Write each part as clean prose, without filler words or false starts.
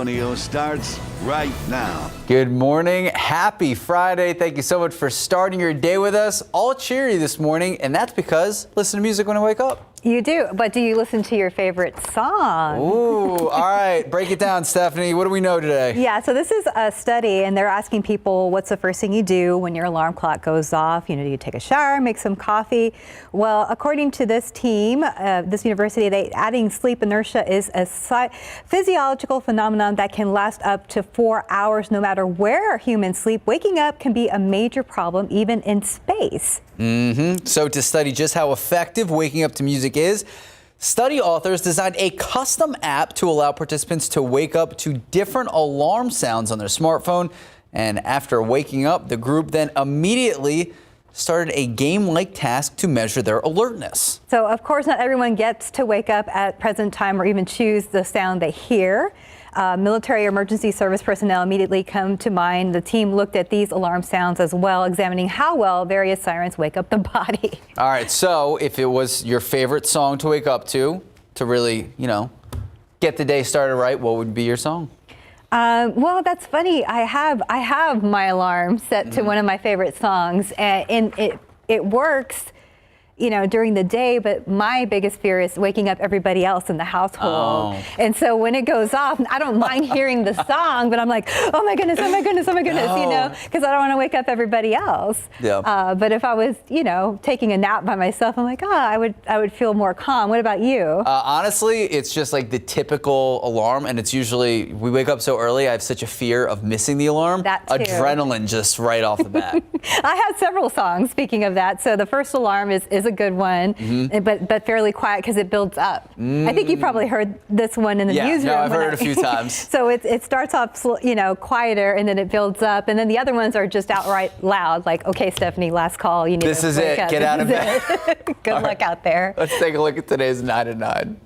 Antonio starts right now. Good morning. Happy Friday. Thank you so much for starting your day with us. All cheery this morning, and that's because listen to music when I wake up. You do, but do you listen to your favorite song? Ooh, all right. Break it down, Stephanie. What do we know today? Yeah, so this is a study, and they're asking people what's the first thing you do when your alarm clock goes off. You know, do you take a shower, make some coffee? Well, according to this team, this university, adding sleep inertia is a physiological phenomenon that can last up to 4 hours no matter where humans sleep. Waking up can be a major problem even in space. So to study just how effective waking up to music is, study authors designed a custom app to allow participants to wake up to different alarm sounds on their smartphone. And after waking up, the group then immediately started a game-like task to measure their alertness. So, of course, not everyone gets to wake up at present time or even choose the sound they hear. Military emergency service personnel immediately come to mind. The team looked at these alarm sounds as well, examining how well various sirens wake up the body. All right, so if it was your favorite song to wake up to really, get the day started right, what would be your song? Well, that's funny. I have my alarm set to one of my favorite songs, and it works, during the day, but my biggest fear is waking up everybody else in the household. And so when it goes off, I don't mind hearing the song, but I'm like, oh my goodness, because I don't want to wake up everybody else. Yeah. But if I was, taking a nap by myself, I'm like, I would feel more calm. What about you? Honestly, it's just like the typical alarm, and it's usually, we wake up so early, I have such a fear of missing the alarm. That too. Adrenaline just right off the bat. I had several songs, speaking of that. So the first alarm is a good one, but fairly quiet because it builds up. I think you probably heard this one in the newsroom. Yeah, I've heard it a few times. So it starts off, quieter, and then it builds up, and then the other ones are just outright loud, like, okay, Stephanie, last call. You need this to is wake it. up. Get out of bed. Good luck out there. Let's take a look at today's 9 at 9.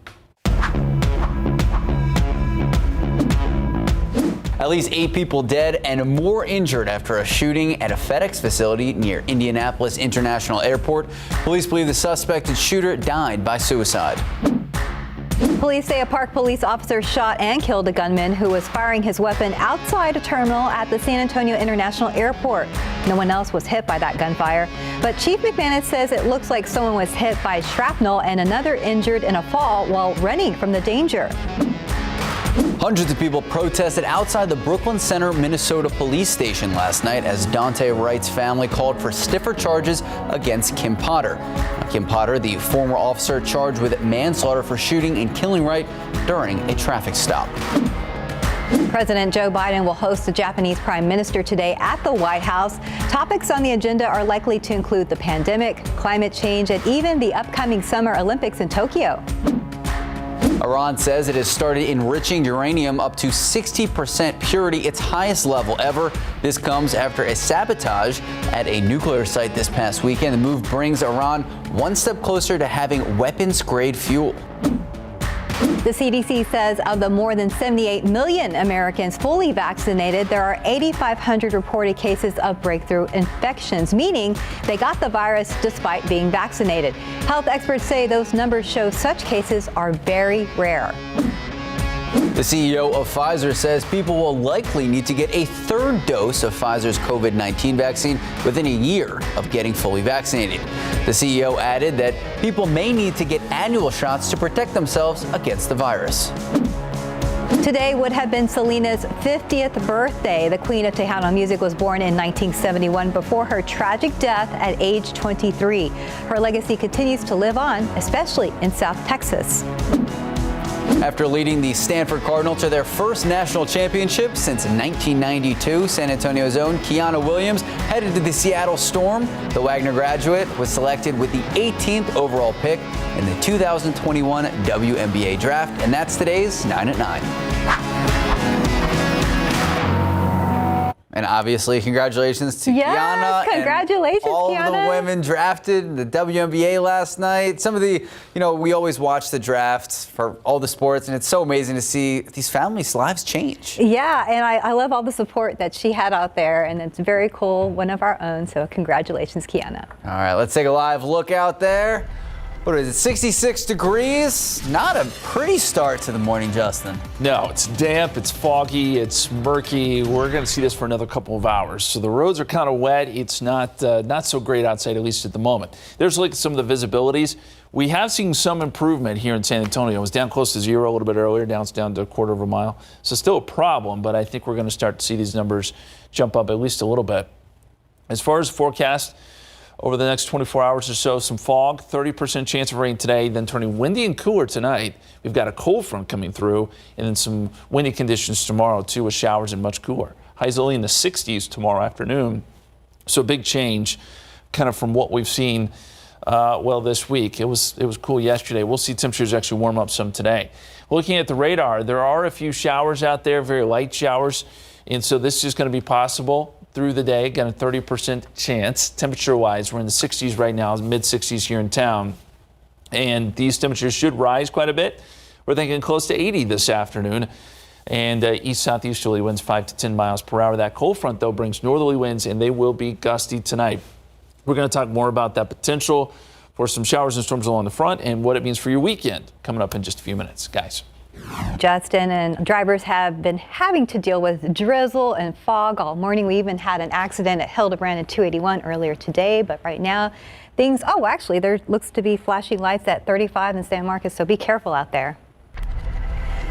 At least 8 people dead and more injured after a shooting at a FedEx facility near Indianapolis International Airport. Police believe the suspected shooter died by suicide. Police say a Park police officer shot and killed a gunman who was firing his weapon outside a terminal at the San Antonio International Airport. No one else was hit by that gunfire, but Chief McManus says it looks like someone was hit by shrapnel and another injured in a fall while running from the danger. Hundreds of people protested outside the Brooklyn Center, Minnesota police station last night as DUANTE Wright's family called for stiffer charges against Kim Potter. Kim Potter, the former officer charged with manslaughter for shooting and killing Wright during a traffic stop. President Joe Biden will host the Japanese Prime Minister today at the White House. Topics on the agenda are likely to include the pandemic, climate change, and even the upcoming Summer Olympics in Tokyo. Iran says it has started enriching uranium up to 60% purity, its highest level ever. This comes after a sabotage at a nuclear site this past weekend. The move brings Iran one step closer to having weapons-grade fuel. The CDC says of the more than 78 million Americans fully vaccinated, there are 8,500 reported cases of breakthrough infections, meaning they got the virus despite being vaccinated. Health experts say those numbers show such cases are very rare. The CEO of PFIZER says people will likely need to get a third dose of Pfizer's COVID-19 vaccine within a year of getting fully vaccinated. The CEO added that people may need to get annual shots to protect themselves against the virus. Today would have been Selena's 50th birthday. The Queen of Tejano music was born in 1971 before her tragic death at age 23. Her legacy continues to live on, especially in South Texas. After leading the Stanford Cardinal to their first national championship since 1992, San Antonio's own KIANA Williams headed to the Seattle Storm. The Wagner graduate was selected with the 18th overall pick in the 2021 WNBA draft, and that's today's 9 at 9. And obviously, congratulations to KIANA. Congratulations, and all KIANA. of the women drafted in the WNBA last night. Some of the, we always watch the drafts for all the sports, and it's so amazing to see these families' lives change. Yeah, and I love all the support that she had out there, and it's very cool, one of our own. So congratulations, KIANA. All right, let's take a live look out there. What is it, 66 degrees? Not a pretty start to the morning, Justin. No, it's damp, it's foggy, it's murky. We're going to see this for another couple of hours. So the roads are kind of wet. It's not so great outside, at least at the moment. There's like some of the visibilities. We have seen some improvement here in San Antonio. It was down close to zero a little bit earlier. Now it's down to a quarter of a mile. So still a problem, but I think we're going to start to see these numbers jump up at least a little bit. As far as forecast, over the next 24 hours or so, some fog, 30% chance of rain today, then turning windy and cooler tonight. We've got a cold front coming through, and then some windy conditions tomorrow, too, with showers and much cooler. Highs only in the 60s tomorrow afternoon. So a big change kind of from what we've seen, this week. It was cool yesterday. We'll see temperatures actually warm up some today. Looking at the radar, there are a few showers out there, very light showers, and so this is going to be possible through the day. Got a 30% chance. Temperature-wise, we're in the 60s right now, mid-60s here in town. And these temperatures should rise quite a bit. We're thinking close to 80 this afternoon. And east-southeasterly winds 5 to 10 miles per hour. That cold front, though, brings northerly winds, and they will be gusty tonight. We're going to talk more about that potential for some showers and storms along the front and what it means for your weekend coming up in just a few minutes. Guys. Justin, and drivers have been having to deal with drizzle and fog all morning. We even had an accident at Hildebrand and 281 earlier today, but right now things, actually there looks to be flashing lights at 35 in San Marcos, so be careful out there.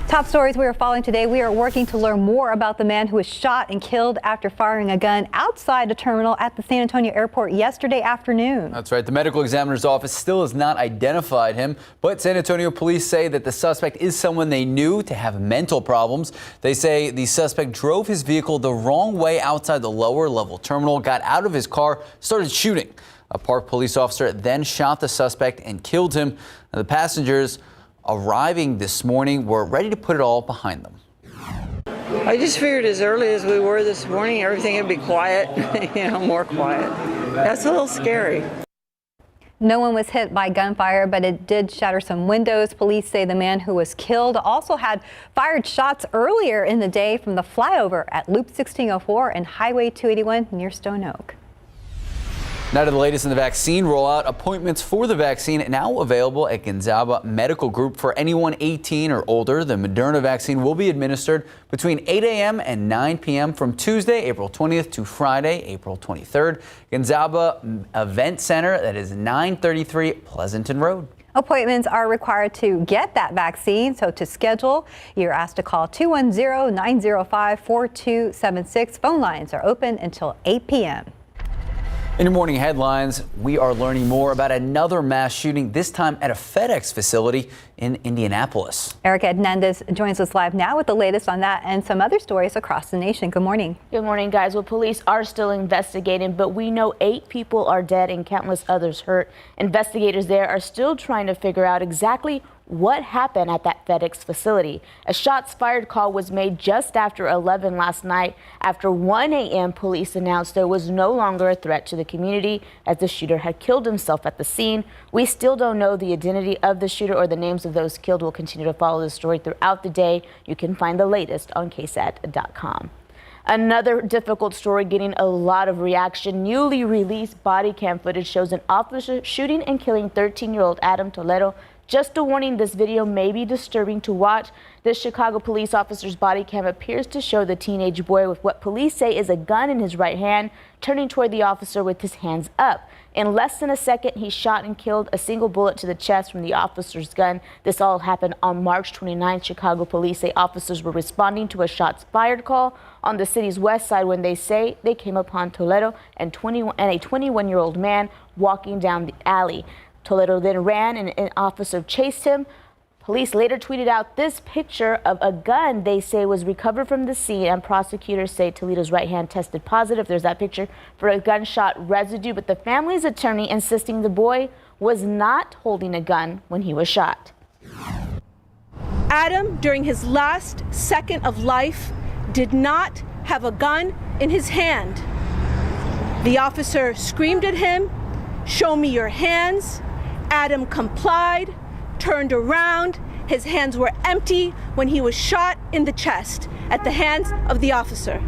Top stories we are following today. We are working to learn more about the man who was shot and killed after firing a gun outside a terminal at the San Antonio airport yesterday afternoon. That's right. The medical examiner's office still has not identified him, but San Antonio police say that the suspect is someone they knew to have mental problems. They say the suspect drove his vehicle the wrong way outside the lower level terminal, got out of his car, started shooting. A park police officer then shot the suspect and killed him. Now, the passengers arriving this morning were ready to put it all behind them. I just figured as early as we were this morning, everything would be quiet, more quiet. That's a little scary. No one was hit by gunfire, but it did shatter some windows. Police say the man who was killed also had fired shots earlier in the day from the flyover at Loop 1604 and Highway 281 near Stone Oak. Now to the latest in the vaccine rollout. Appointments for the vaccine now available at Gonzaga Medical Group for anyone 18 or older. The Moderna vaccine will be administered between 8 a.m. and 9 p.m. from Tuesday, April 20th to Friday, April 23rd. Gonzaga Event Center, that is 933 Pleasanton Road. Appointments are required to get that vaccine, so to schedule, you're asked to call 210-905-4276. Phone lines are open until 8 p.m. In your morning headlines, we are learning more about another mass shooting, this time at a FedEx facility in Indianapolis. Erica Hernandez joins us live now with the latest on that and some other stories across the nation. Good morning. Good morning, guys. Well, police are still investigating, but we know 8 people are dead and countless others hurt. Investigators there are still trying to figure out exactly what happened at that FedEx facility. A shots fired call was made just after 11 last night. After 1 a.m., police announced there was no longer a threat to the community as the shooter had killed himself at the scene. We still don't know the identity of the shooter or the names of those killed. We'll continue to follow this story throughout the day. You can find the latest on KSAT.com. Another difficult story getting a lot of reaction. Newly released body cam footage shows an officer shooting and killing 13-year-old Adam Toledo. Just a warning, this video may be disturbing to watch. This Chicago police officer's body cam appears to show the teenage boy with what police say is a gun in his right hand, turning toward the officer with his hands up. In less than a second, he shot and killed a single bullet to the chest from the officer's gun. This all happened on March 29th. Chicago police say officers were responding to a shots fired call on the city's west side when they say they came upon Toledo and a 21-year-old man walking down the alley. Toledo then ran and an officer chased him. Police later tweeted out this picture of a gun they say was recovered from the scene, and prosecutors say Toledo's right hand tested positive. There's that picture for a gunshot residue, but the family's attorney insisting the boy was not holding a gun when he was shot. Adam, during his last second of life, did not have a gun in his hand. The officer screamed at him, "Show me your hands." Adam complied, turned around. His hands were empty when he was shot in the chest at the hands of the officer.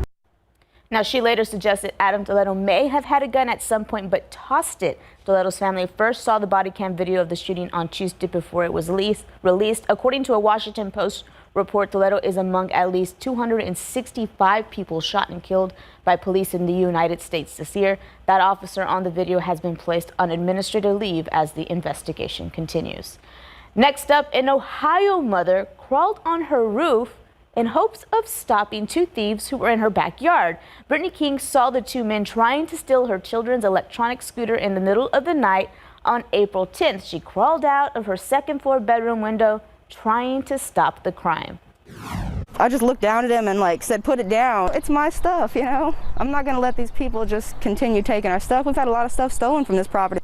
Now, she later suggested Adam Toledo may have had a gun at some point, but tossed it. Toledo's family first saw the body cam video of the shooting on Tuesday before it was released. According to a Washington Post report, Toledo is among at least 265 people shot and killed by police in the United States this year. That officer on the video has been placed on administrative leave as the investigation continues. Next up, an Ohio mother crawled on her roof in hopes of stopping two thieves who were in her backyard. Brittany King saw the two men trying to steal her children's electronic scooter in the middle of the night on April 10th. She crawled out of her second-floor bedroom window trying to stop the crime. I just looked down at him and said, put it down. It's my stuff, you know. I'm not going to let these people just continue taking our stuff. We've had a lot of stuff stolen from this property.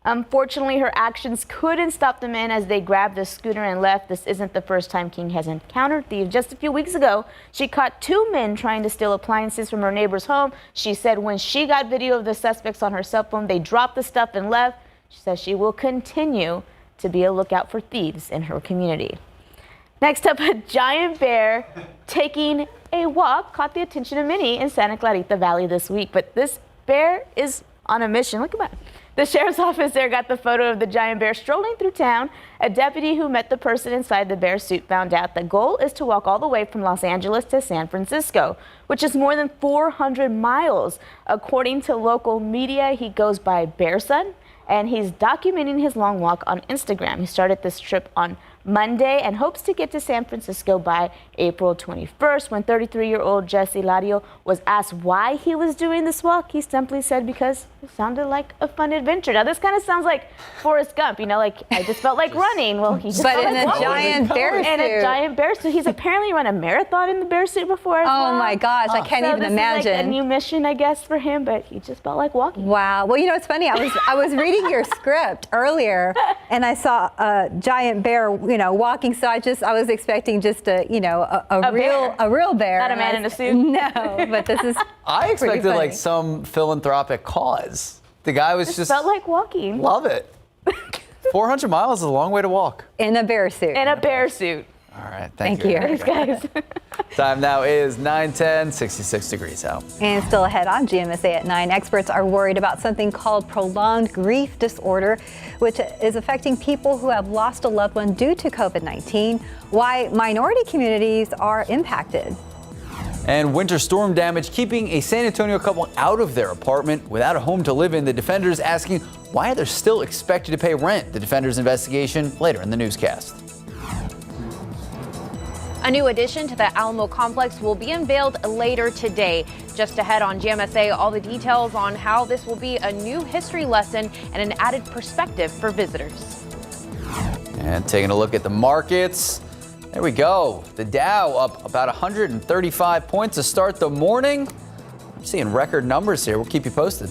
Unfortunately, her actions couldn't stop the men as they grabbed the scooter and left. This isn't the first time King has encountered thieves. Just a few weeks ago, she caught two men trying to steal appliances from her neighbor's home. She said when she got video of the suspects on her cell phone, they dropped the stuff and left. She says she will continue to be a lookout for thieves in her community. Next up, a giant bear taking a walk caught the attention of many in Santa Clarita Valley this week. But this bear is on a mission. Look at that. The sheriff's office there got the photo of the giant bear strolling through town. A deputy who met the person inside the bear suit found out the goal is to walk all the way from Los Angeles to San Francisco, which is more than 400 miles. According to local media, he goes by Bear Son, and he's documenting his long walk on Instagram. He started this trip on Monday and hopes to get to San Francisco by April 21st. When 33-year-old Jesse Lario was asked why he was doing this walk, he simply said because it sounded like a fun adventure. Now, this kind of sounds like Forrest Gump, you know, like I just felt like running. Well, he just but felt in like a walking. giant bear suit. In a giant bear suit. He's apparently run a marathon in the bear suit before as well. Oh my gosh, I can't even imagine. Is like a new mission, I guess, for him, but he just felt like walking. Wow. Well, you know, it's funny. I was reading your script earlier, and I saw a giant bear, you know, walking. So I was expecting just a real bear. Not a man in a suit. No, but this is. I expected funny. like some philanthropic cause. The guy was just felt like walking. Love it. 400 miles is a long way to walk. In a bear suit. In a bear suit. All right, thank you. Thanks, guys. Time now is 9:10, 66 degrees out. And still ahead on GMSA at 9, experts are worried about something called prolonged grief disorder, which is affecting people who have lost a loved one due to COVID-19, why minority communities are impacted. And winter storm damage keeping a San Antonio couple out of their apartment without a home to live in. The Defenders asking why they're still expected to pay rent. The Defenders investigation later in the newscast. A new addition to the Alamo complex will be unveiled later today. Just ahead on GMSA, all the details on how this will be a new history lesson and an added perspective for visitors. And taking a look at the markets. There we go. The Dow up about 135 points to start the morning. We're seeing record numbers here. We'll keep you posted.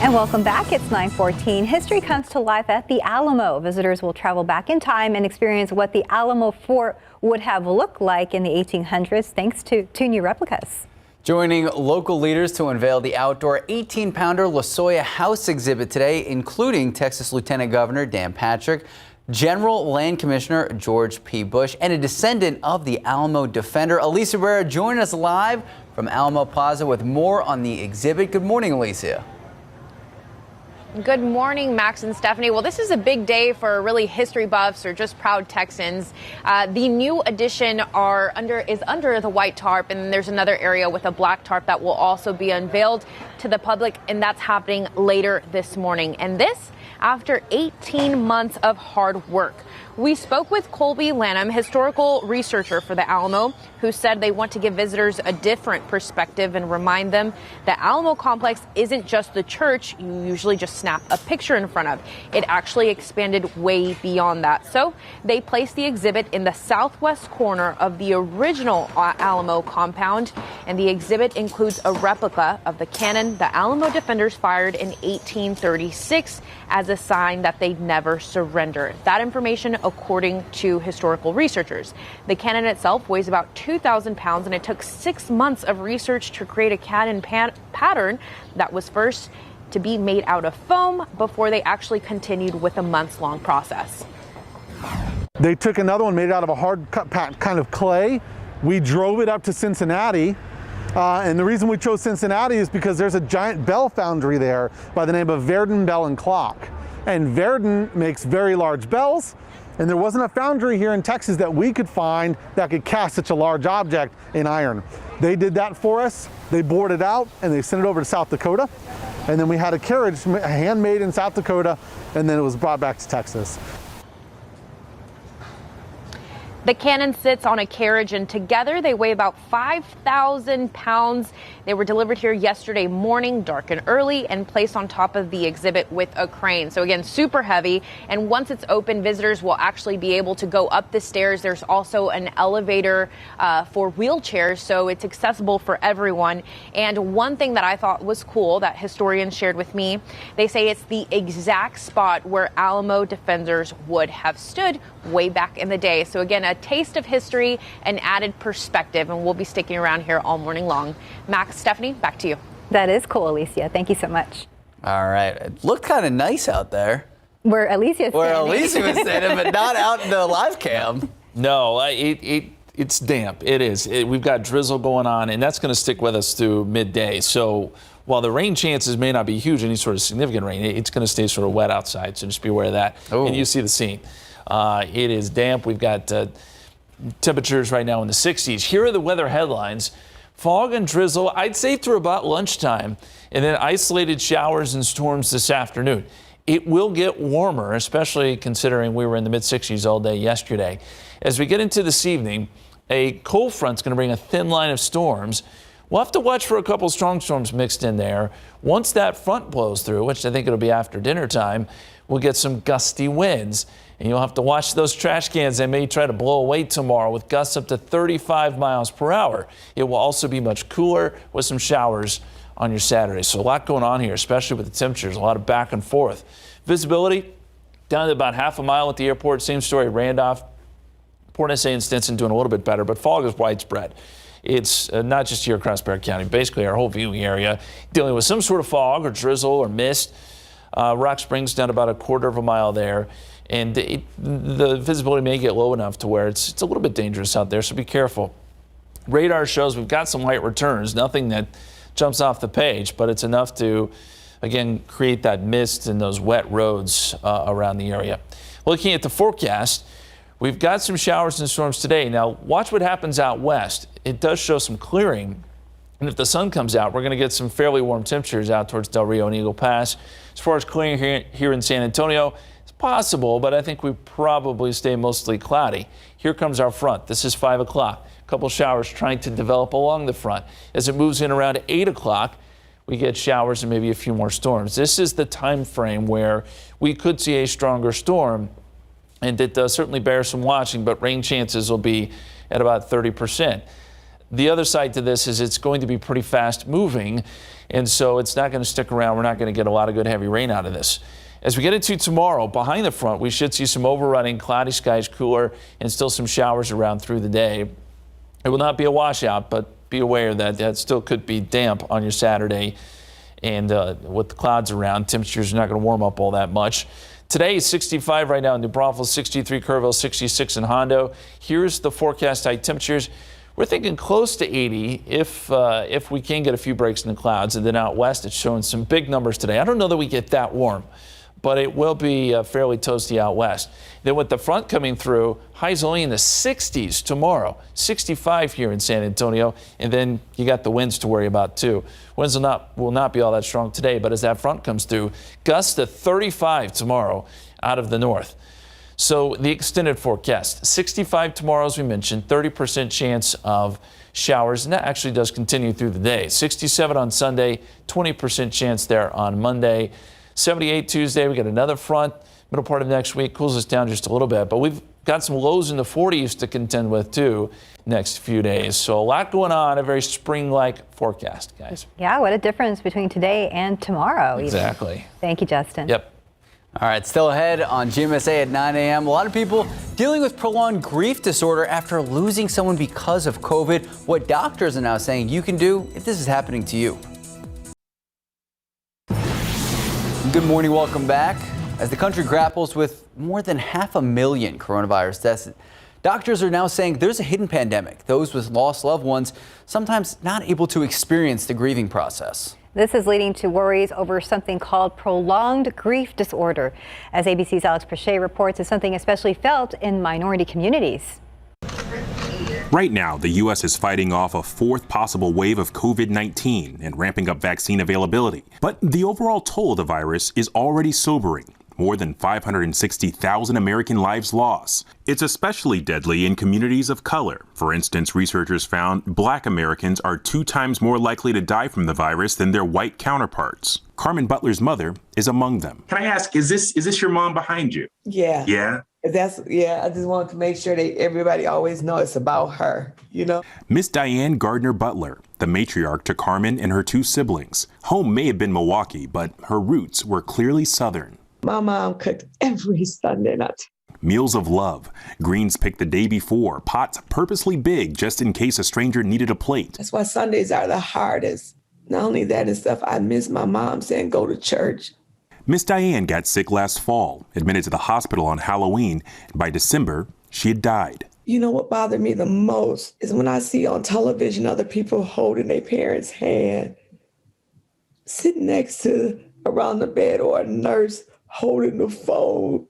And welcome back. It's 9:14. History comes to life at the Alamo. Visitors will travel back in time and experience what the Alamo Fort would have looked like in the 1800s thanks to two new replicas. Joining local leaders to unveil the outdoor 18-pounder Lozoya House exhibit today, including Texas Lieutenant Governor Dan Patrick, General Land Commissioner George P. Bush, and a descendant of the Alamo Defender. Alicia Barrera joining us live from Alamo Plaza with more on the exhibit. Good morning, Alicia. Good morning, Max and Stephanie. Well, this is a big day for really history buffs or just proud Texans. The new addition is under the white tarp, and there's another area with a black tarp that will also be unveiled to the public, and that's happening later this morning. And this after 18 months of hard work. We spoke with Colby Lanham, historical researcher for the Alamo, who said they want to give visitors a different perspective and remind them the Alamo complex isn't just the church you usually just snap a picture in front of. It actually expanded way beyond that. So they placed the exhibit in the southwest corner of the original Alamo compound, and the exhibit includes a replica of the cannon the Alamo Defenders fired in 1836 as a sign that they'd never surrender. That information according to historical researchers. The cannon itself weighs about 2,000 pounds, and it took 6 months of research to create a cannon pattern that was first to be made out of foam before they actually continued with a months-long process. They took another one made out of a hard kind of clay, We drove it up to Cincinnati. And the reason we chose Cincinnati is because there's a giant bell foundry there by the name of Verdon Bell and Clock. And Verdon makes very large bells, and there wasn't a foundry here in Texas that we could find that could cast such a large object in iron. They did that for us. They bored it out and they sent it over to South Dakota. And then we had a carriage handmade in South Dakota, and then it was brought back to Texas. The cannon sits on a carriage, and together they weigh about 5,000 pounds. They were delivered here yesterday morning, dark and early, and placed on top of the exhibit with a crane. So again, super heavy. And once it's open, visitors will actually be able to go up the stairs. There's also an elevator for wheelchairs, so it's accessible for everyone. And one thing that I thought was cool that historians shared with me, they say it's the exact spot where Alamo defenders would have stood way back in the day. So again, a taste of history and added perspective, and we'll be sticking around here all morning long. Max, Stephanie, back to you. That is cool, Alicia. Thank you so much. All right. It looked kind of nice out there. Where Alicia was Where standing. Alicia was standing, but not out in the live cam. No, it's damp. It is. We've got drizzle going on, and that's going to stick with us through midday. So while the rain chances may not be huge, any sort of significant rain, it's going to stay sort of wet outside. So just be aware of that. Ooh. And you see the scene. It is damp. We've got temperatures right now in the 60s. Here are the weather headlines. Fog and drizzle, I'd say through about lunchtime, and then isolated showers and storms this afternoon. It will get warmer, especially considering we were in the mid-60s all day yesterday. As we get into this evening, a cold front's going to bring a thin line of storms. We'll have to watch for a couple strong storms mixed in there. Once that front blows through, which I think it'll be after dinner time, we'll get some gusty winds. And you'll have to watch those trash cans. They may try to blow away tomorrow with gusts up to 35 miles per hour. It will also be much cooler with some showers on your Saturday. So a lot going on here, especially with the temperatures, a lot of back and forth. Visibility down to about half a mile at the airport. Same story at Randolph. Port SA and Stinson doing a little bit better, but fog is widespread. It's not just here across Bexar County, basically our whole viewing area dealing with some sort of fog or drizzle or mist. Rock Springs down about a quarter of a mile there. And the visibility may get low enough to where it's a little bit dangerous out there, so be careful. Radar shows we've got some light returns, nothing that jumps off the page, but it's enough to, again, create that mist and those wet roads around the area. Looking at the forecast, we've got some showers and storms today. Now, watch what happens out west. It does show some clearing, and if the sun comes out, we're going to get some fairly warm temperatures out towards Del Rio and Eagle Pass. As far as clearing here in San Antonio, possible, but I think we probably stay mostly cloudy. Here comes our front. This is 5 o'clock. A couple showers trying to develop along the front. As it moves in around 8 o'clock, we get showers and maybe a few more storms. This is the time frame where we could see a stronger storm, and it does certainly bear some watching, but rain chances will be at about 30%. The other side to this is it's going to be pretty fast moving, and so it's not going to stick around. We're not going to get a lot of good heavy rain out of this. As we get into tomorrow, behind the front, we should see some overrunning, cloudy skies, cooler, and still some showers around through the day. It will not be a washout, but be aware that that still could be damp on your Saturday. And with the clouds around, temperatures are not going to warm up all that much. Today is 65 right now in New Braunfels, 63 Kerrville, 66 in Hondo. Here's the forecast high temperatures. We're thinking close to 80 if we can get a few breaks in the clouds. And then out west, it's showing some big numbers today. I don't know that we get that warm, but it will be fairly toasty out west. Then with the front coming through, highs only in the 60s tomorrow, 65 here in San Antonio, and then you got the winds to worry about too. Winds will not be all that strong today, but as that front comes through, gusts to 35 tomorrow out of the north. So the extended forecast, 65 tomorrow, as we mentioned, 30% chance of showers, and that actually does continue through the day. 67 on Sunday, 20% chance there on Monday. 78 Tuesday, we got another front. Middle part of next week cools us down just a little bit, but we've got some lows in the 40s to contend with too next few days. So a lot going on, a very spring-like forecast, guys. Yeah, what a difference between today and tomorrow. Exactly. Even. Thank you, Justin. Yep. All right, still ahead on GMSA at 9 a.m. A lot of people dealing with prolonged grief disorder after losing someone because of COVID. What doctors are now saying you can do if this is happening to you. Good morning, welcome back. As the country grapples with more than 500,000 coronavirus deaths, Doctors are now saying there's a hidden pandemic. Those with lost loved ones sometimes not able to experience the grieving process. This is leading to worries over something called prolonged grief disorder. As ABC's Alex Prochet reports, it's something especially felt in minority communities. Right now, the U.S. is fighting off a fourth possible wave of COVID-19 and ramping up vaccine availability. But the overall toll of the virus is already sobering. More than 560,000 American lives lost. It's especially deadly in communities of color. For instance, researchers found Black Americans are 2 times more likely to die from the virus than their white counterparts. Carmen Butler's mother is among them. Can I ask, is this your mom behind you? Yeah. Yeah? I just wanted to make sure that everybody always know it's about her, you know? Miss Diane Gardner Butler, the matriarch to Carmen and her 2 siblings. Home may have been Milwaukee, but her roots were clearly Southern. My mom cooked every Sunday night. Meals of love, greens picked the day before, pots purposely big just in case a stranger needed a plate. That's why Sundays are the hardest. Not only that and stuff, I miss my mom saying go to church. Miss Diane got sick last fall, admitted to the hospital on Halloween, and by December, she had died. You know what bothered me the most is when I see on television other people holding their parents' hand, sitting next to around the bed, or a nurse holding the phone.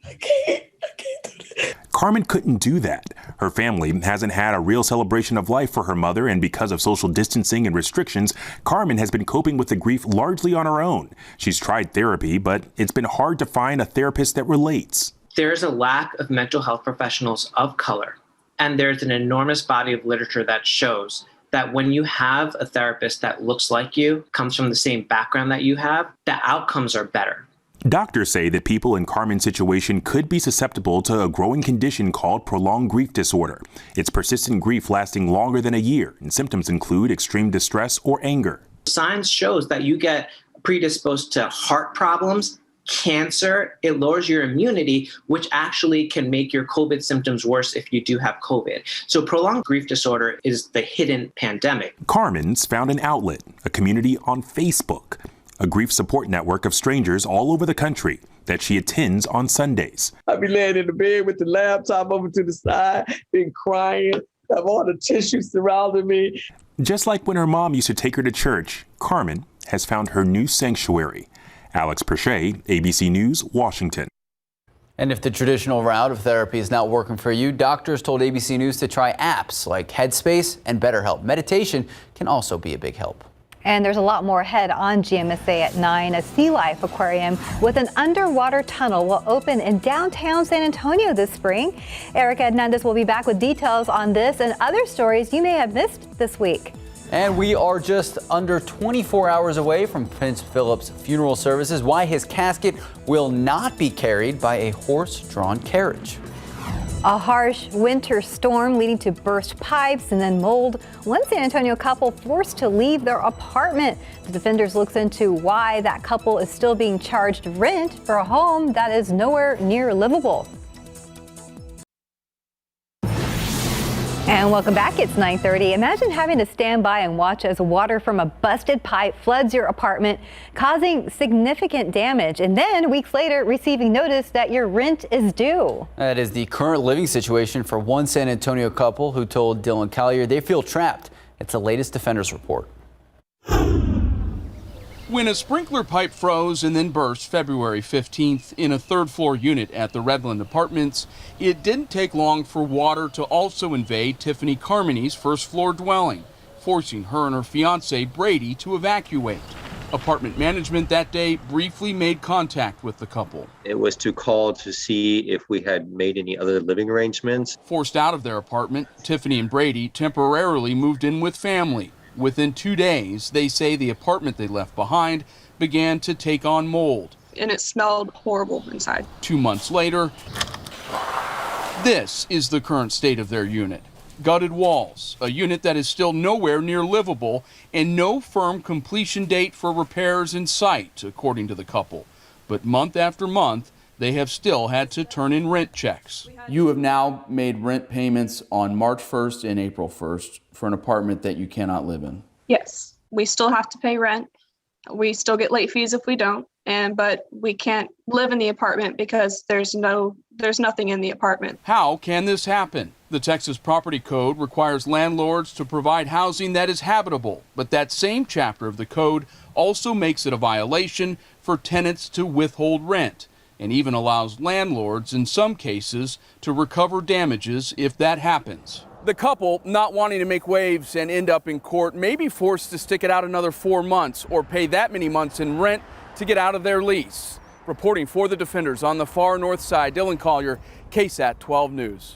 I can't do that. Carmen couldn't do that. Her family hasn't had a real celebration of life for her mother, and because of social distancing and restrictions, Carmen has been coping with the grief largely on her own. She's tried therapy, but it's been hard to find a therapist that relates. There's a lack of mental health professionals of color, and there's an enormous body of literature that shows that when you have a therapist that looks like you, comes from the same background that you have, the outcomes are better. Doctors say that people in Carmen's situation could be susceptible to a growing condition called prolonged grief disorder. It's persistent grief lasting longer than a year, and symptoms include extreme distress or anger. Science shows that you get predisposed to heart problems, cancer, it lowers your immunity, which actually can make your COVID symptoms worse if you do have COVID. So prolonged grief disorder is the hidden pandemic. Carmen's found an outlet, a community on Facebook, a grief support network of strangers all over the country that she attends on Sundays. I be laying in the bed with the laptop over to the side, been crying, have all the tissues surrounding me. Just like when her mom used to take her to church, Carmen has found her new sanctuary. Alex Prochet, ABC News, Washington. And if the traditional route of therapy is not working for you, doctors told ABC News to try apps like Headspace and BetterHelp. Meditation can also be a big help. And there's a lot more ahead on GMSA at 9. A sea life aquarium with an underwater tunnel will open in downtown San Antonio this spring. Erica Hernandez will be back with details on this and other stories you may have missed this week. And we are just under 24 hours away from Prince Philip's funeral services. Why his casket will not be carried by a horse-drawn carriage. A harsh winter storm leading to burst pipes and then mold. One San Antonio couple forced to leave their apartment. The Defenders looks into why that couple is still being charged rent for a home that is nowhere near livable. And welcome back. It's 9:30. Imagine having to stand by and watch as water from a busted pipe floods your apartment, causing significant damage, and then weeks later receiving notice that your rent is due. That is the current living situation for one San Antonio couple who told Dylan Collier they feel trapped. It's the latest Defenders report. When a sprinkler pipe froze and then burst February 15th in a third-floor unit at the Redland Apartments, it didn't take long for water to also invade Tiffany Carmony's first-floor dwelling, forcing her and her fiancé Brady to evacuate. Apartment management that day briefly made contact with the couple. It was to call to see if we had made any other living arrangements. Forced out of their apartment, Tiffany and Brady temporarily moved in with family. Within 2 days, they say the apartment they left behind began to take on mold. And it smelled horrible inside. 2 months later, this is the current state of their unit. Gutted walls, a unit that is still nowhere near livable, and no firm completion date for repairs in sight, according to the couple. But month after month, they have still had to turn in rent checks. You have now made rent payments on March 1st and April 1st for an apartment that you cannot live in. Yes, we still have to pay rent. We still get late fees if we don't, but we can't live in the apartment because there's no there's nothing in the apartment. How can this happen? The Texas Property Code requires landlords to provide housing that is habitable, but that same chapter of the code also makes it a violation for tenants to withhold rent, and even allows landlords in some cases to recover damages if that happens. The couple, not wanting to make waves and end up in court, may be forced to stick it out another 4 months or pay that many months in rent to get out of their lease. Reporting for the defenders on the far north side, Dylan Collier, KSAT 12 News.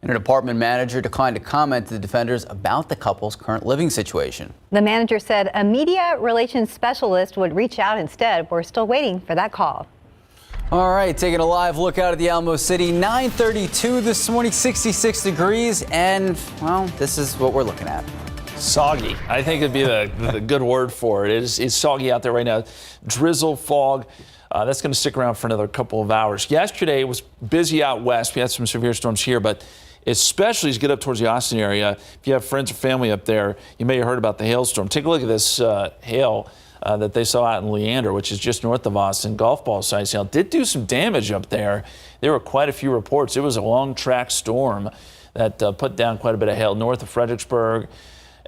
And an apartment manager declined to comment to the defenders about the couple's current living situation. The manager said a media relations specialist would reach out instead. We're still waiting for that call. All right, taking a live look out at the Alamo City. 9:32 this morning, 66 degrees, and, well, this is what we're looking at. Soggy. I think it'd be the good word for it. It's soggy out there right now. Drizzle, fog. That's going to stick around for another couple of hours. Yesterday it was busy out west. We had some severe storms here, but especially as you get up towards the Austin area, if you have friends or family up there, you may have heard about the hailstorm. Take a look at this hail that they saw out in Leander, which is just north of Austin. Golf ball size hail did do some damage up there. There were quite a few reports. It was a long track storm that put down quite a bit of hail north of Fredericksburg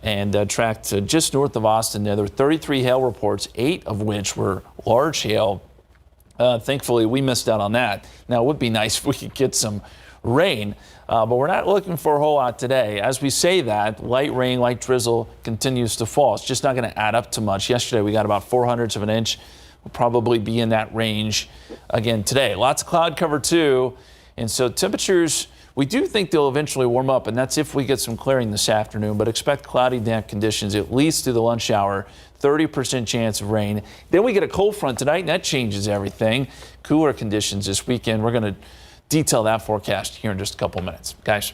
and tracked just north of Austin. There were 33 hail reports, 8 of which were large hail. Thankfully, we missed out on that. Now, it would be nice if we could get some rain, but we're not looking for a whole lot today. As we say that, light rain, light drizzle continues to fall. It's just not going to add up to much. Yesterday, we got about 0.04 of an inch. We'll probably be in that range again today. Lots of cloud cover, too, and so temperatures, we do think they'll eventually warm up, and that's if we get some clearing this afternoon, but expect cloudy, damp conditions at least through the lunch hour. 30% chance of rain. Then we get a cold front tonight, and that changes everything. Cooler conditions this weekend. We're going to detail that forecast here in just a couple minutes. Guys.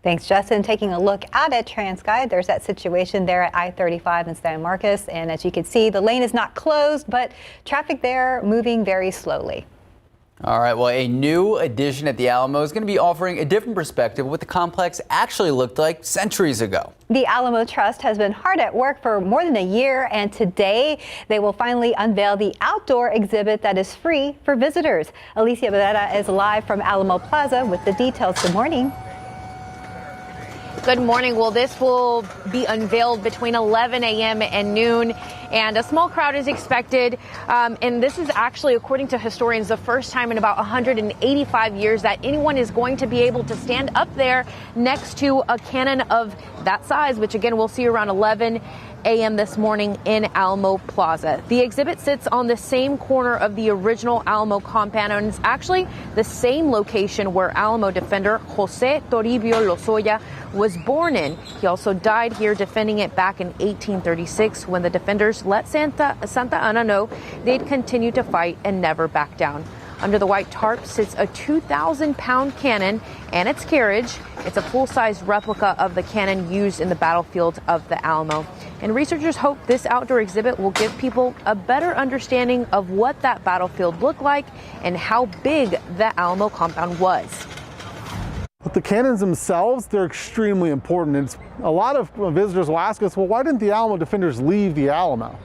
Thanks, Justin. Taking a look out at TransGuide, there's that situation there at I-35 in San Marcos. And as you can see, the lane is not closed, but traffic there moving very slowly. All right, well, a new addition at the Alamo is going to be offering a different perspective of what the complex actually looked like centuries ago. The Alamo Trust has been hard at work for more than a year, and today they will finally unveil the outdoor exhibit that is free for visitors. Alicia Barrera is live from Alamo Plaza with the details. Good morning. Good morning. Well, this will be unveiled between 11 a.m. and noon, and a small crowd is expected. And this is actually, according to historians, the first time in about 185 years that anyone is going to be able to stand up there next to a cannon of that size, which again we'll see around 11 a.m. this morning in Alamo Plaza. The exhibit sits on the same corner of the original Alamo compound, and it's actually the same location where Alamo defender Jose Toribio Lozoya was born in. He also died here defending it back in 1836 when the defenders let Santa Ana know they'd continue to fight and never back down. Under the white tarp sits a 2,000-pound cannon and its carriage. It's a full-size replica of the cannon used in the battlefield of the Alamo. And researchers hope this outdoor exhibit will give people a better understanding of what that battlefield looked like and how big the Alamo compound was. But the cannons themselves, they're extremely important. A lot of visitors will ask us, well, why didn't the Alamo defenders leave the Alamo?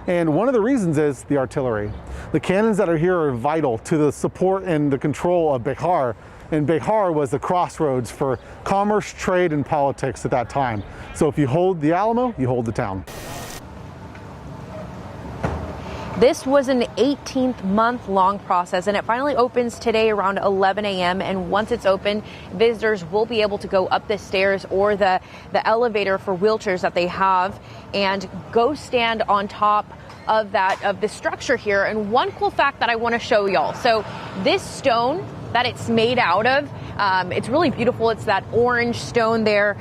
And one of the reasons is the artillery. The cannons that are here are vital to the support and the control of Bihar. And Bihar was the crossroads for commerce, trade, and politics at that time. So if you hold the Alamo, you hold the town. This was an 18-month-long process, and it finally opens today around 11 a.m. And once it's open, visitors will be able to go up the stairs or the elevator for wheelchairs that they have and go stand on top of the structure here. And one cool fact that I want to show y'all. So this stone that it's made out of, it's really beautiful. It's that orange stone there.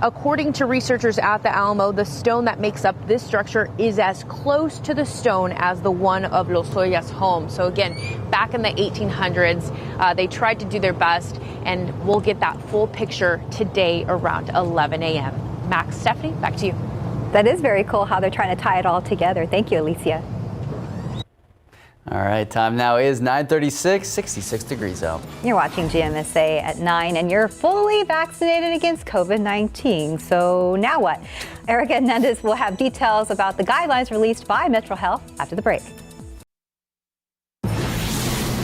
According to researchers at the Alamo, the stone that makes up this structure is as close to the stone as the one of Lozoya's home. So again, back in the 1800s, they tried to do their best, and we'll get that full picture today around 11 a.m. Max, Stephanie, back to you. That is very cool how they're trying to tie it all together. Thank you, Alicia. All right, time now is 9:36, 66 degrees out. You're watching GMSA at 9, and you're fully vaccinated against COVID-19. So now what? Erica Hernandez will have details about the guidelines released by Metro Health after the break.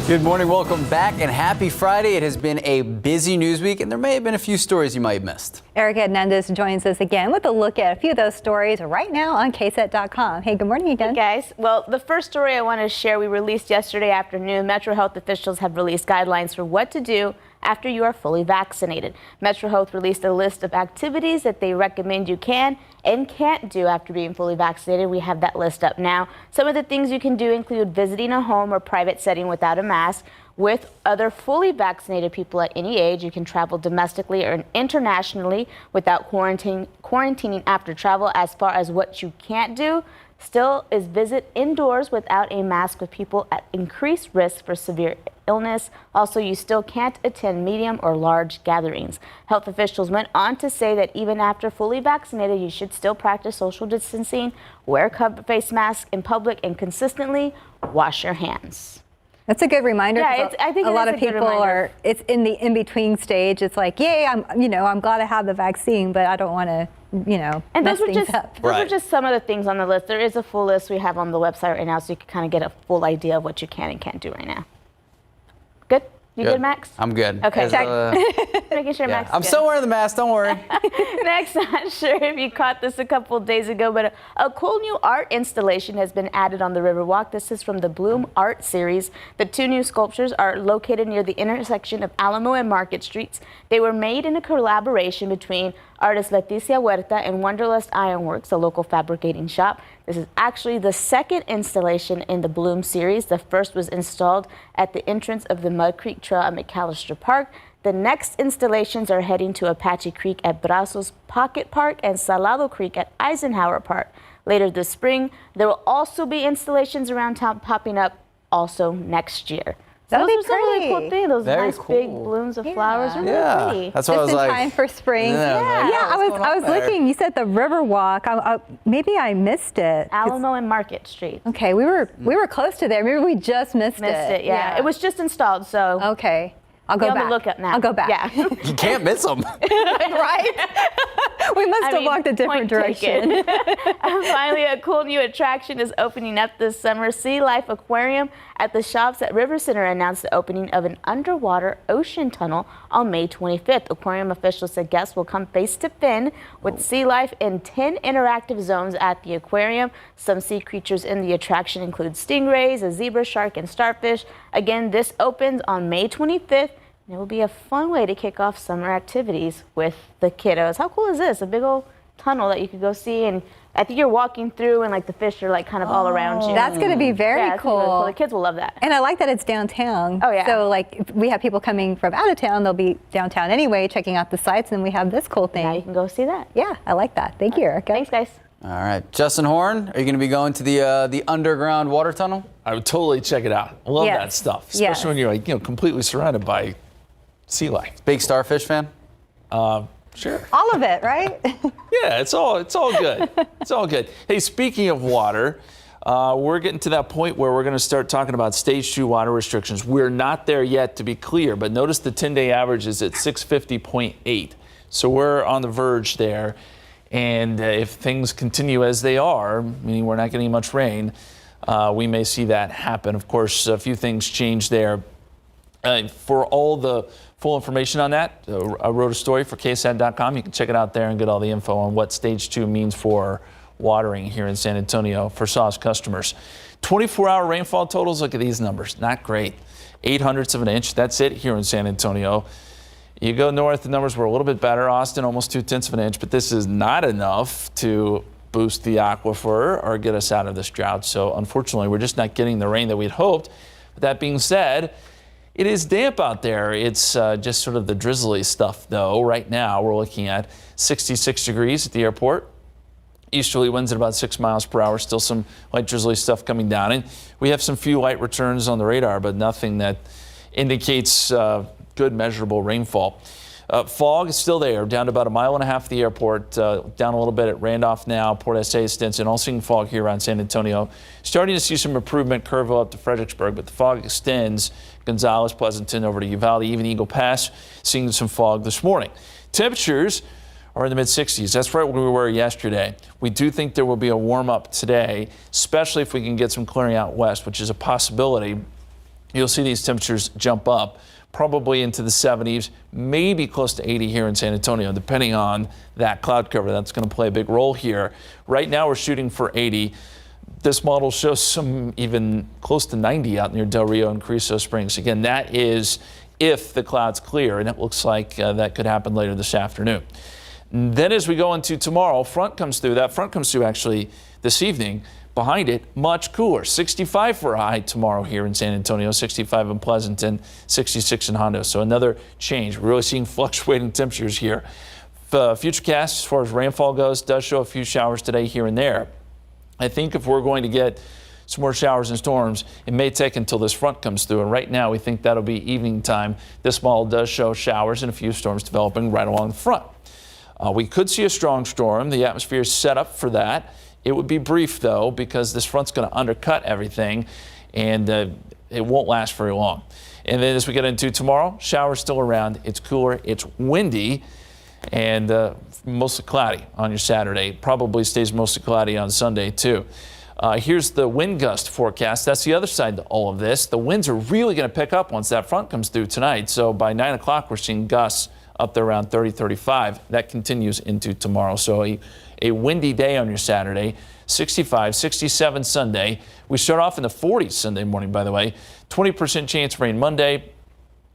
Good morning, welcome back, and happy Friday. It has been a busy news week, and there may have been a few stories you might have missed. Erica Hernandez joins us again with a look at a few of those stories right now on KSAT.com. Hey, good morning again. Hey guys. Well, the first story I want to share we released yesterday afternoon. Metro Health officials have released guidelines for what to do after you are fully vaccinated. Metro Health released a list of activities that they recommend you can and can't do after being fully vaccinated. We have that list up now. Some of the things you can do include visiting a home or private setting without a mask with other fully vaccinated people at any age. You can travel domestically or internationally without quarantining after travel. As far as what you can't do, still is visit indoors without a mask with people at increased risk for severe illness. Also, you still can't attend medium or large gatherings. Health officials went on to say that even after fully vaccinated, you should still practice social distancing, wear face masks in public, and consistently wash your hands. That's a good reminder. Yeah, I think a lot of people are. It's in the in-between stage. It's like, yay, I'm glad I have the vaccine, but I don't want to, and mess those things up. Those are just some of the things on the list. There is a full list we have on the website right now, so you can kind of get a full idea of what you can and can't do right now. Good? You good, Max? I'm good. Okay. Making sure Max is I'm good. still wearing the mask, don't worry. Next, not sure if you caught this a couple days ago, but a cool new art installation has been added on the Riverwalk. This is from the Bloom Art Series. The two new sculptures are located near the intersection of Alamo and Market Streets. They were made in a collaboration between artist Leticia Huerta and Wonderlust Ironworks, a local fabricating shop. This is actually the second installation in the Bloom series. The first was installed at the entrance of the Mud Creek Trail at McAllister Park. The next installations are heading to Apache Creek at Brazos Pocket Park and Salado Creek at Eisenhower Park. Later this spring, there will also be installations around town popping up also next year. That'll those be are some really cool pretty. things. Those Very nice cool. big blooms of flowers are really pretty. That's what I was Just in like. time for spring. Yeah, I was looking. You said the Riverwalk. Maybe I missed it. Alamo and Market Street. Okay, we were close to there. Maybe we just missed it. Yeah. It was just installed, so. Okay. I'll go Be on back. the lookout now. I'll go back. Yeah. You can't miss them. Right? We must have walked a different direction. And finally, a cool new attraction is opening up this summer. Sea Life Aquarium at the Shops at River Center announced the opening of an underwater ocean tunnel on May 25th. Aquarium officials said guests will come face to fin with sea life in 10 interactive zones at the aquarium. Some sea creatures in the attraction include stingrays, a zebra shark, and starfish. Again, this opens on May 25th. And it will be a fun way to kick off summer activities with the kiddos. How cool is this? A big old tunnel that you could go see, and I think you're walking through and like the fish are like kind of all around you. That's going to be very cool. Really cool. The kids will love that. And I like that it's downtown. Oh, yeah. So like if we have people coming from out of town, they'll be downtown anyway, checking out the sites, and we have this cool thing. Now you can go see that. Yeah, I like that. Thank you, Erica. Thanks, guys. All right, Justin Horn, are you going to be going to the underground water tunnel? I would totally check it out. I love that stuff, especially when you're like completely surrounded by sea life. Big starfish fan? Sure. All of it, right? Yeah, it's all good. It's all good. Hey, speaking of water, we're getting to that point where we're going to start talking about stage 2 water restrictions. We're not there yet, to be clear, but notice the 10-day average is at 650.8. So we're on the verge there. And if things continue as they are, meaning we're not getting much rain, we may see that happen. Of course, a few things change there. For all the full information on that, I wrote a story for KSAT.com. You can check it out there and get all the info on what stage 2 means for watering here in San Antonio for SAWS customers. 24-hour rainfall totals, look at these numbers. Not great. 0.08 of an inch. That's it here in San Antonio. You go north, the numbers were a little bit better. Austin, almost 0.2 of an inch, but this is not enough to boost the aquifer or get us out of this drought. So unfortunately, we're just not getting the rain that we'd hoped. But that being said, it is damp out there. It's just sort of the drizzly stuff, though. Right now, we're looking at 66 degrees at the airport. Easterly winds at about 6 miles per hour. Still some light drizzly stuff coming down. And we have some few light returns on the radar, but nothing that indicates good measurable rainfall. Fog is still there, down to about 1.5 miles at the airport, down a little bit at Randolph now, Port SA, Stinson, all seeing fog here around San Antonio. Starting to see some improvement, Kerrville up to Fredericksburg, but the fog extends Gonzales, Pleasanton over to Uvalde, even Eagle Pass, seeing some fog this morning. Temperatures are in the mid-60s. That's right where we were yesterday. We do think there will be a warm-up today, especially if we can get some clearing out west, which is a possibility. you'll see these temperatures jump up, probably into the 70s, maybe close to 80 here in San Antonio, depending on that cloud cover. That's going to play a big role here. Right now, we're shooting for 80. This model shows some even close to 90 out near Del Rio and Carrizo Springs. Again, that is if the clouds clear, and it looks like that could happen later this afternoon. And then as we go into tomorrow, front comes through. That front comes through actually this evening. Behind it, much cooler. 65 for a high tomorrow here in San Antonio, 65 in Pleasanton, 66 in Hondo. So another change. We're really seeing fluctuating temperatures here. Futurecast, as far as rainfall goes, does show a few showers today here and there. I think if we're going to get some more showers and storms, it may take until this front comes through. And right now, we think that'll be evening time. This model does show showers and a few storms developing right along the front. We could see a strong storm. The atmosphere is set up for that. It would be brief, though, because this front's going to undercut everything, and it won't last very long. And then as we get into tomorrow, showers still around. It's cooler, it's windy, and mostly cloudy on your Saturday. Probably stays mostly cloudy on Sunday, too. Here's the wind gust forecast. That's the other side to all of this. The winds are really going to pick up once that front comes through tonight. So by 9 o'clock, we're seeing gusts up there around 30, 35. That continues into tomorrow. So a windy day on your Saturday, 65, 67 Sunday. We start off in the 40s Sunday morning, by the way. 20% chance of rain Monday,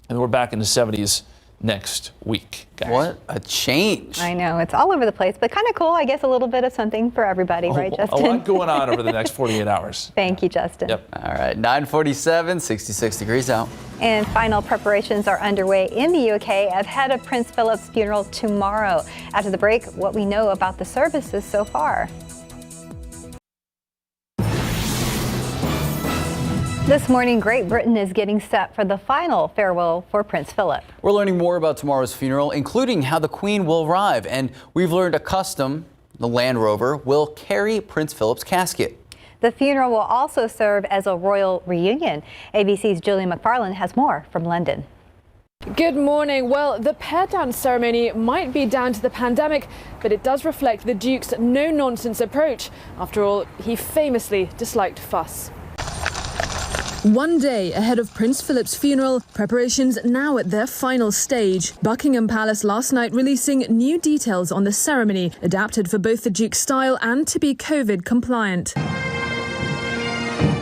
and we're back in the 70s next week, guys. What a change. I know, it's all over the place, but kind of cool. I guess a little bit of something for everybody, right, Justin? A lot going on over the next 48 hours. Thank you, Justin. Yep. All right, 9:47, 66 degrees out. And final preparations are underway in the UK ahead of Prince Philip's funeral tomorrow. After the break, what we know about the services so far. This morning, Great Britain is getting set for the final farewell for Prince Philip. We're learning more about tomorrow's funeral, including how the Queen will arrive. And we've learned a custom, the Land Rover, will carry Prince Philip's casket. The funeral will also serve as a royal reunion. ABC's Julie McFarland has more from London. Good morning. Well, the pair-down ceremony might be down to the pandemic, but it does reflect the Duke's no-nonsense approach. After all, he famously disliked fuss. One day ahead of Prince Philip's funeral, preparations now at their final stage. Buckingham Palace last night releasing new details on the ceremony, adapted for both the Duke's style and to be COVID compliant.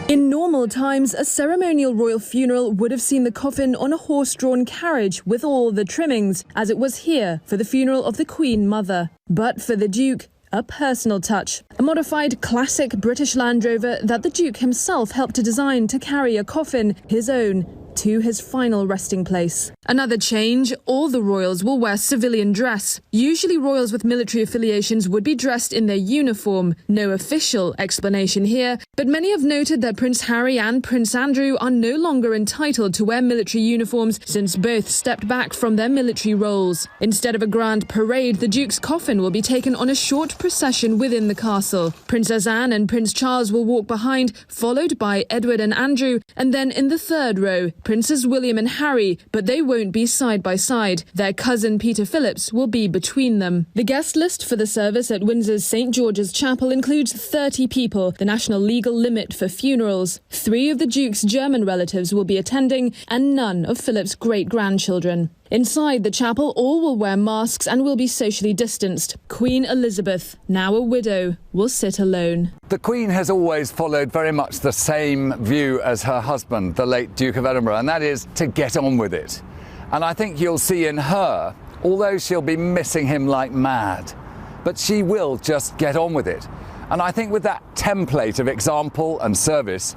In normal times, a ceremonial royal funeral would have seen the coffin on a horse-drawn carriage with all the trimmings, as it was here for the funeral of the Queen Mother. But for the Duke, a personal touch. A modified classic British Land Rover that the Duke himself helped to design to carry a coffin, his own, to his final resting place. Another change, all the royals will wear civilian dress. Usually royals with military affiliations would be dressed in their uniform. No official explanation here, but many have noted that Prince Harry and Prince Andrew are no longer entitled to wear military uniforms since both stepped back from their military roles. Instead of a grand parade, the Duke's coffin will be taken on a short procession within the castle. Princess Anne and Prince Charles will walk behind, followed by Edward and Andrew, and then in the third row, Princes William and Harry, but they won't be side by side. Their cousin Peter Phillips will be between them. The guest list for the service at Windsor's St. George's Chapel includes 30 people, the national legal limit for funerals. 3 of the Duke's German relatives will be attending, and none of Philip's great-grandchildren. Inside the chapel, all will wear masks and will be socially distanced. Queen Elizabeth, now a widow, will sit alone. The Queen has always followed very much the same view as her husband, the late Duke of Edinburgh, and that is to get on with it. And I think you'll see in her, although she'll be missing him like mad, but she will just get on with it. And I think with that template of example and service,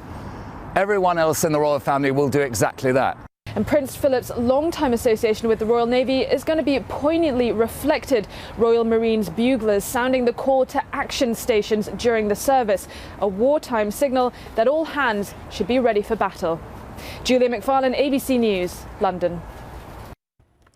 everyone else in the royal family will do exactly that. And Prince Philip's long-time association with the Royal Navy is going to be poignantly reflected. Royal Marines buglers sounding the call to action stations during the service, a wartime signal that all hands should be ready for battle. Julia McFarlane, ABC News, London.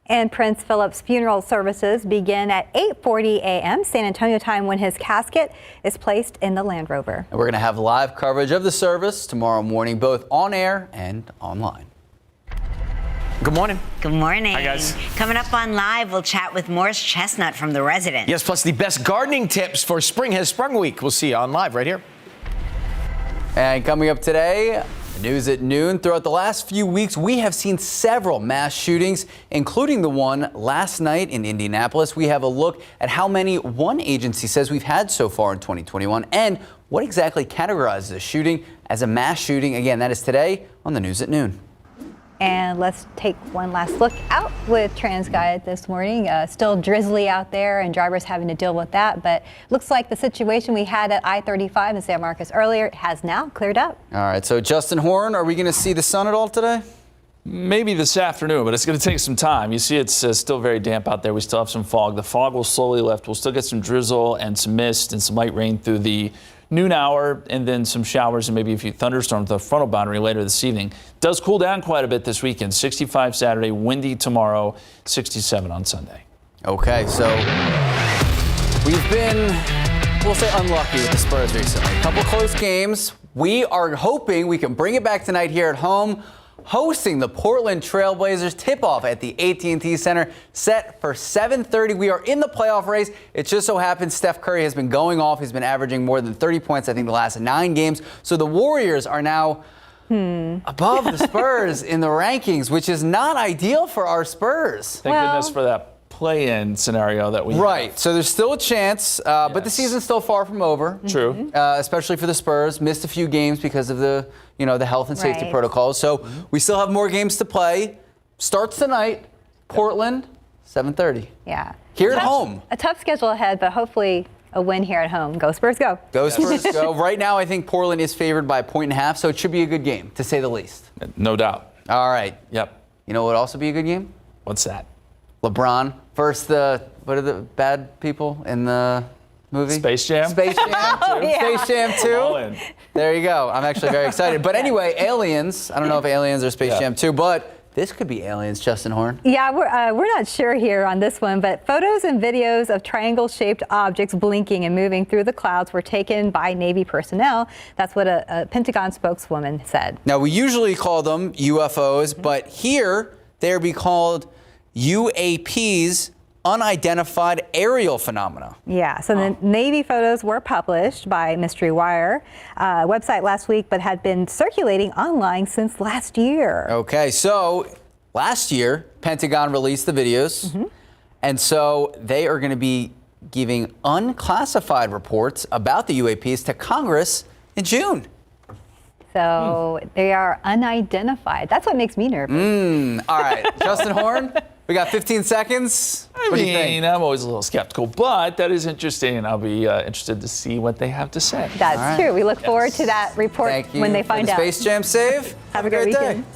And Prince Philip's funeral services begin at 8:40 a.m. San Antonio time when his casket is placed in the Land Rover. And we're going to have live coverage of the service tomorrow morning, both on air and online. Good morning. Good morning. Hi, guys. Coming up on Live, we'll chat with Morris Chestnut from The Resident. Yes, plus the best gardening tips for Spring Has Sprung Week. We'll see you on Live right here. And coming up today, News at noon. Throughout the last few weeks, we have seen several mass shootings, including the one last night in Indianapolis. We have a look at how many one agency says we've had so far in 2021 and what exactly categorizes a shooting as a mass shooting. Again, that is today on the News at Noon. And let's take one last look out with TransGuide this morning. Still drizzly out there and drivers having to deal with that, but looks like the situation we had at I-35 in San Marcos earlier has now cleared up. All right, so Justin Horn, are we going to see the sun at all today? Maybe this afternoon, but it's going to take some time. You see, it's still very damp out there. We still have some fog. The fog will slowly lift. We'll still get some drizzle and some mist and some light rain through the noon hour, and then some showers and maybe a few thunderstorms. The frontal boundary later this evening does cool down quite a bit this weekend. 65 Saturday, windy tomorrow, 67 on Sunday. Okay, so we've been, we'll say, unlucky with the Spurs recently. A couple close games. We are hoping we can bring it back tonight here at home, hosting the Portland Trailblazers. Tip-off at the AT&T Center, set for 7:30. We are in the playoff race. It just so happens Steph Curry has been going off. He's been averaging more than 30 points, I think, the last 9 games. So the Warriors are now above the Spurs in the rankings, which is not ideal for our Spurs. Thank goodness for that play-in scenario that we have. So there's still a chance, but the season's still far from over. True. Especially for the Spurs. Missed a few games because of the health and safety protocols. So we still have more games to play. Starts tonight. Portland, 7:30. Yeah. Here at home. A tough schedule ahead, but hopefully a win here at home. Go Spurs, go. Go Spurs, go. Right now, I think Portland is favored by 1.5, so it should be a good game, to say the least. No doubt. All right. Yep. You know what would also be a good game? What's that? LeBron versus what are the bad people in the movie? Space Jam. Space Jam 2. Space Jam 2. All in. There you go. I'm actually very excited. But anyway, Aliens. I don't know if Aliens or Space Jam 2, but this could be Aliens, Justin Horn. Yeah, we're not sure here on this one, but photos and videos of triangle-shaped objects blinking and moving through the clouds were taken by Navy personnel. That's what a Pentagon spokeswoman said. Now, we usually call them UFOs, but here they're be called UAPs, unidentified aerial phenomena. Yeah, so the Navy photos were published by Mystery Wire website last week, but had been circulating online since last year. Okay, so last year, Pentagon released the videos, and so they are going to be giving unclassified reports about the UAPs to Congress in June. So they are unidentified. That's what makes me nervous. All right, Justin Horn, we got 15 seconds. What do you think? I'm always a little skeptical, but that is interesting, and I'll be interested to see what they have to say. That's true. We look forward to that report when they find out. Space Jam save. Have a great weekend. day.